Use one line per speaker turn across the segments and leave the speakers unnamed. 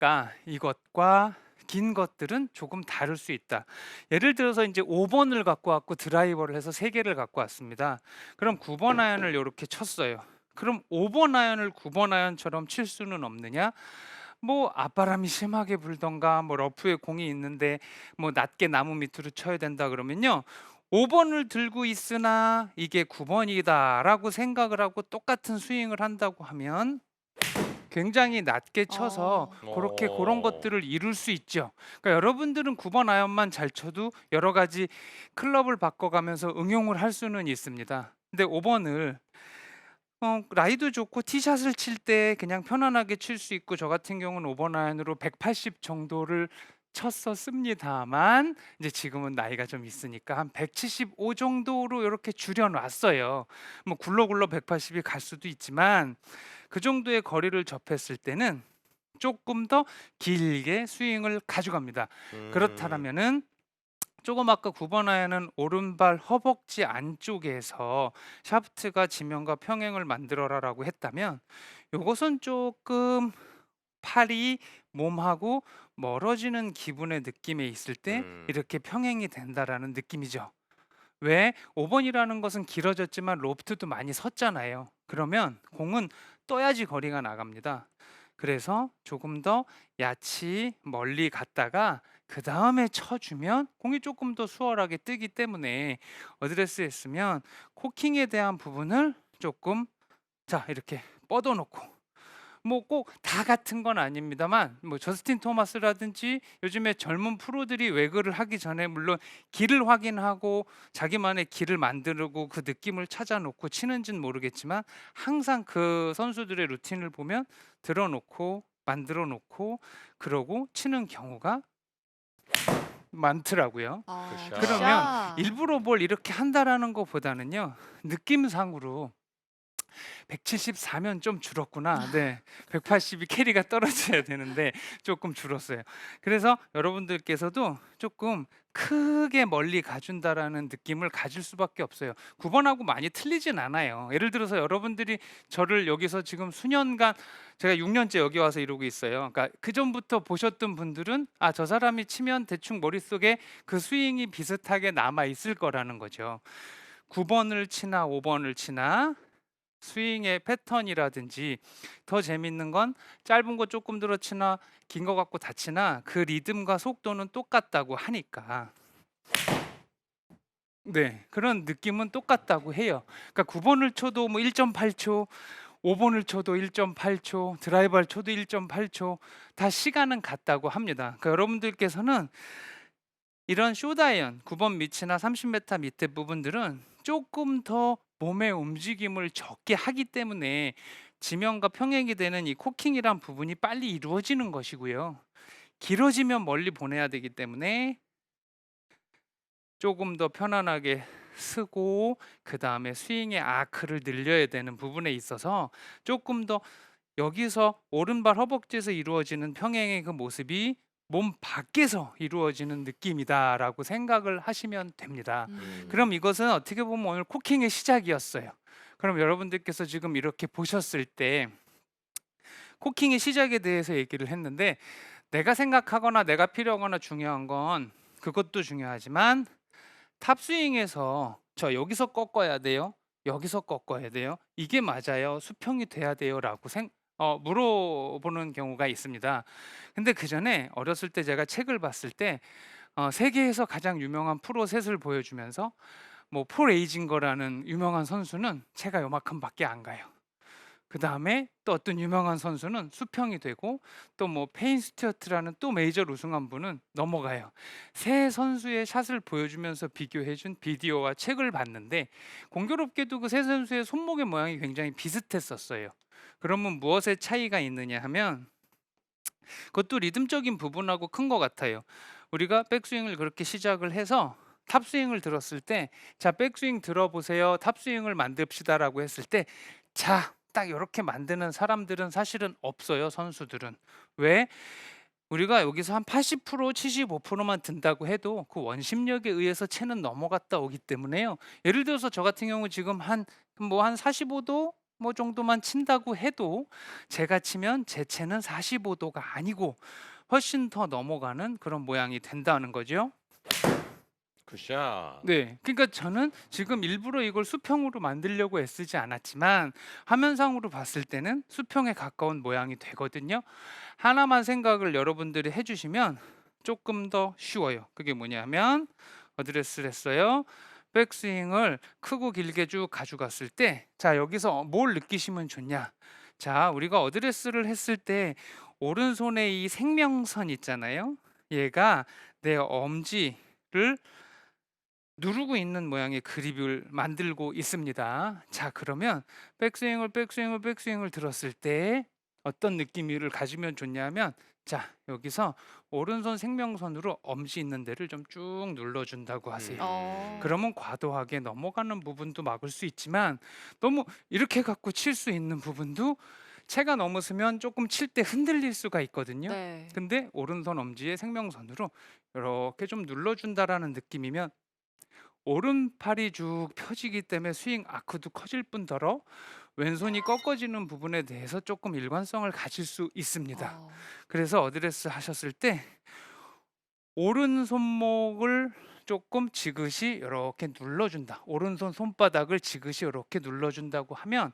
아까 이것과 긴 것들은 조금 다를 수 있다. 예를 들어서 이제 5 번을 갖고 왔고 드라이버를 해서 3 개를 갖고 왔습니다. 그럼 9번 아이언을 요렇게 쳤어요. 그럼 5번 아이언을 9번 아이언처럼 칠 수는 없느냐? 뭐 앞바람이 심하게 불던가 뭐 러프에 공이 있는데 뭐 낮게 나무 밑으로 쳐야 된다 그러면요. 5 번을 들고 있으나 이게 9 번이다라고 생각을 하고 똑같은 스윙을 한다고 하면 굉장히 낮게 쳐서
어.
그렇게 그런
어.
것들을 이룰 수 있죠. 그러니까 여러분들은 9번 아이언만 잘 쳐도 여러 가지 클럽을 바꿔가면서 응용을 할 수는 있습니다. 근데 5 번을 라이도 좋고 티샷을 칠 때 그냥 편안하게 칠 수 있고 저 같은 경우는 5번 아이언으로 180 정도를 쳤었습니다만 이제 지금은 나이가 좀 있으니까 한 175 정도로 이렇게 줄여 놨어요. 뭐 굴러굴러 180이 갈 수도 있지만 그 정도의 거리를 접했을 때는 조금 더 길게 스윙을 가져갑니다.
음.
그렇다면은 조금 아까 9번 아이언은 오른발 허벅지 안쪽에서 샤프트가 지면과 평행을 만들어라라고 했다면 요것은 조금 팔이 몸하고 멀어지는 기분의 느낌에 있을 때
음.
이렇게 평행이 된다라는 느낌이죠. 왜? 5 번이라는 것은 길어졌지만 로프트도 많이 섰잖아요. 그러면 공은 떠야지 거리가 나갑니다. 그래서 조금 더 야치 멀리 갔다가 그다음에 쳐주면 공이 조금 더 수월하게 뜨기 때문에 어드레스 했으면 코킹에 대한 부분을 조금 자 이렇게 뻗어 놓고 뭐 꼭 다 같은 건 아닙니다만 뭐 저스틴 토마스라든지 요즘에 젊은 프로들이 외그를 하기 전에 물론 길을 확인하고 자기만의 길을 만들고 그 느낌을 찾아 놓고 치는지는 모르겠지만 항상 그 선수들의 루틴을 보면 들어 놓고 만들어 놓고 그러고 치는 경우가 많더라고요.
아
굿샷.
그러면
굿샷.
일부러 뭘 이렇게 한다라는 것보다는요. 느낌상으로 174면 좀 줄었구나. 네. 180이 캐리가 떨어져야 되는데 조금 줄었어요. 그래서 여러분들께서도 조금 크게 멀리 가준다라는 느낌을 가질 수밖에 없어요. 9 번하고 많이 틀리진 않아요. 예를 들어서 여러분들이 저를 여기서 지금 수년간 제가 6 년째 여기 와서 이러고 있어요. 그러니까 그전부터 보셨던 분들은 '아 저 사람이 치면 대충 머릿속에 그 스윙이 비슷하게 남아 있을 거'라는 거죠. 9 번을 치나 5 번을 치나 스윙의 패턴이라든지 더 재밌는 건 짧은 거 조금 들어 치나 긴 거 갖고 다 치나 그 리듬과 속도는 똑같다고 하니까 네 그런 느낌은 똑같다고 해요. 그러니까 9 번을 쳐도 뭐 1.8 초, 5 번을 쳐도 1.8 초, 드라이버를 쳐도 1.8초 다 시간은 같다고 합니다. 그러니까 여러분들께서는 이런 숏아이언 9번 밑이나 30m 밑에 부분들은 조금 더 몸의 움직임을 적게 하기 때문에 지면과 평행이 되는 이 코킹이란 부분이 빨리 이루어지는 것이고요. 길어지면 멀리 보내야 되기 때문에 조금 더 편안하게 쓰고 그다음에 스윙의 아크를 늘려야 되는 부분에 있어서 조금 더 여기서 오른발 허벅지에서 이루어지는 평행의 그 모습이 몸 밖에서 이루어지는 느낌이다라고 생각을 하시면 됩니다.
음.
그럼 이것은 어떻게 보면 오늘 코킹의 시작이었어요. 그럼 여러분들께서 지금 이렇게 보셨을 때 코킹의 시작에 대해서 얘기를 했는데 내가 생각하거나 내가 필요하거나 중요한 건 그것도 중요하지만 탑스윙에서 저 여기서 꺾어야 돼요. 여기서 꺾어야 돼요. 이게 맞아요. 수평이 돼야 돼요라고 물어보는 경우가 있습니다. 근데 그 전에 어렸을 때 제가 책을 봤을 때 세계에서 가장 유명한 프로 셋을 보여주면서 뭐 폴 에이징거라는 유명한 선수는 채가 요만큼밖에 안 가요. 그다음에 또 어떤 유명한 선수는 수평이 되고 또 뭐 페인 스튜어트라는 또 메이저를 우승한 분은 넘어가요. 세 선수의 샷을 보여주면서 비교해 준 비디오와 책을 봤는데 공교롭게도 그 세 선수의 손목의 모양이 굉장히 비슷했었어요. 그러면 무엇의 차이가 있느냐 하면 그것도 리듬적인 부분하고 큰 것 같아요. 우리가 백스윙을 그렇게 시작을 해서 탑스윙을 들었을 때 "자 백스윙 들어보세요. 탑스윙을 만듭시다."라고 했을 때 자 딱 요렇게 만드는 사람들은 사실은 없어요, 선수들은. 왜? 우리가 여기서 한 80% 75%만 든다고 해도 그 원심력에 의해서 채는 넘어갔다 오기 때문에요. 예를 들어서 저 같은 경우 지금 한 45도 뭐 정도만 친다고 해도 제가 치면 제 채는 45도가 아니고 훨씬 더 넘어가는 그런 모양이 된다는 거죠.
굿샷.
네. 그러니까 저는 지금 일부러 이걸 수평으로 만들려고 애쓰지 않았지만 화면상으로 봤을 때는 수평에 가까운 모양이 되거든요. 하나만 생각을 여러분들이 해 주시면 조금 더 쉬워요. 그게 뭐냐면 어드레스를 했어요. 백스윙을 크고 길게 쭉 가져갔을 때 자 여기서 뭘 느끼시면 좋냐. 자 우리가 어드레스를 했을 때 오른손에 이 생명선 있잖아요. 얘가 내 엄지를 누르고 있는 모양의 그립을 만들고 있습니다. 자, 그러면 백스윙을 들었을 때 어떤 느낌을 가지면 좋냐면 자, 여기서 오른손 생명선으로 엄지 있는 데를 좀 쭉 눌러준다고 하세요.
음.
그러면 과도하게 넘어가는 부분도 막을 수 있지만 너무 이렇게 갖고 칠 수 있는 부분도 채가 넘었으면 조금 칠 때 흔들릴 수가 있거든요.
네.
근데 오른손 엄지의 생명선으로 이렇게 좀 눌러준다라는 느낌이면 오른팔이 쭉 펴지기 때문에 스윙 아크도 커질 뿐더러 왼손이 꺾어지는 부분에 대해서 조금 일관성을 가질 수 있습니다.
어.
그래서 어드레스 하셨을 때 오른 손목을 조금 지그시 이렇게 눌러준다. 오른손 손바닥을 지그시 이렇게 눌러준다고 하면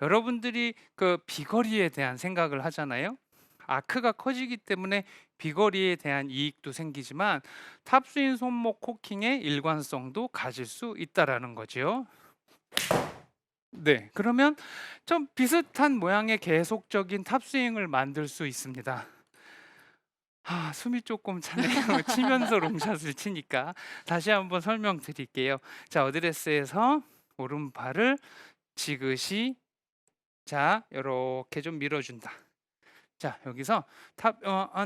여러분들이 그 비거리에 대한 생각을 하잖아요. 아크가 커지기 때문에 비거리에 대한 이익도 생기지만 탑스윙 손목 코킹의 일관성도 가질 수 있다라는 거죠. 네, 그러면 좀 비슷한 모양의 계속적인 탑스윙을 만들 수 있습니다. 숨이 조금 차네요. 치면서 롱샷을 치니까 다시 한번 설명드릴게요. 자, 어드레스에서 오른팔을 지그시 자, 요렇게 좀 밀어준다. 자, 여기서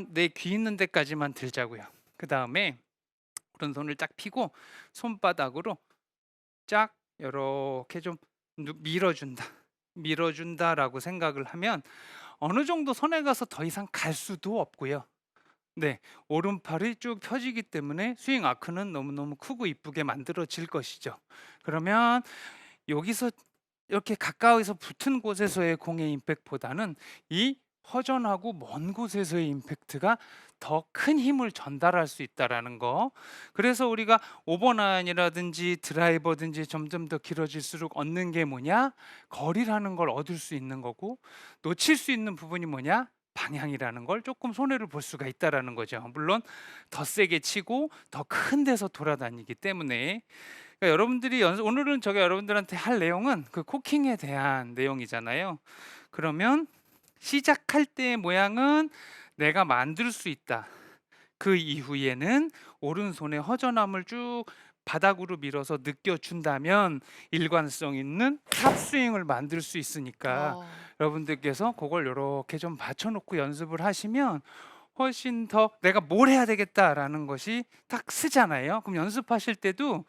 내 귀 있는 데까지만 들자고요. 그다음에 오른손을 쫙 펴고 손바닥으로 쫙 요렇게 좀 밀어준다. 밀어준다라고 생각을 하면 어느 정도 선에 가서 더 이상 갈 수도 없고요. 네, 오른팔이 쭉 펴지기 때문에 스윙 아크는 너무너무 크고 이쁘게 만들어질 것이죠. 그러면 여기서 이렇게 가까이서 붙은 곳에서의 공의 임팩트보다는 이 허전하고 먼 곳에서의 임팩트가 더 큰 힘을 전달할 수 있다라는 거. 그래서 우리가 오버나인이라든지 드라이버든지 점점 더 길어질수록 얻는 게 뭐냐? 거리라는 걸 얻을 수 있는 거고 놓칠 수 있는 부분이 뭐냐? 방향이라는 걸 조금 손해를 볼 수가 있다라는 거죠. 물론 더 세게 치고 더 큰 데서 돌아다니기 때문에 그러니까 여러분들이 오늘은 제가 여러분들한테 할 내용은 그 코킹에 대한 내용이잖아요. 그러면 시작할 때의 모양은 내가 만들 수 있다. 그 이후에는 오른손의 허전함을 쭉 바닥으로 밀어서 느껴준다면 일관성 있는 탑스윙을 만들 수 있으니까
어.
여러분들께서 그걸 이렇게 좀 받쳐놓고 연습을 하시면 훨씬 더 내가 뭘 해야 되겠다라는 것이 딱 쓰잖아요. 그럼 연습하실 때도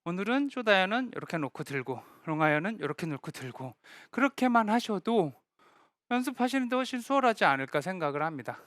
오늘은 쇼다이언은 이렇게 놓고 들고 롱아이언은 이렇게 놓고 들고 그렇게만 하셔도 연습하시는데 훨씬 수월하지 않을까 생각을 합니다.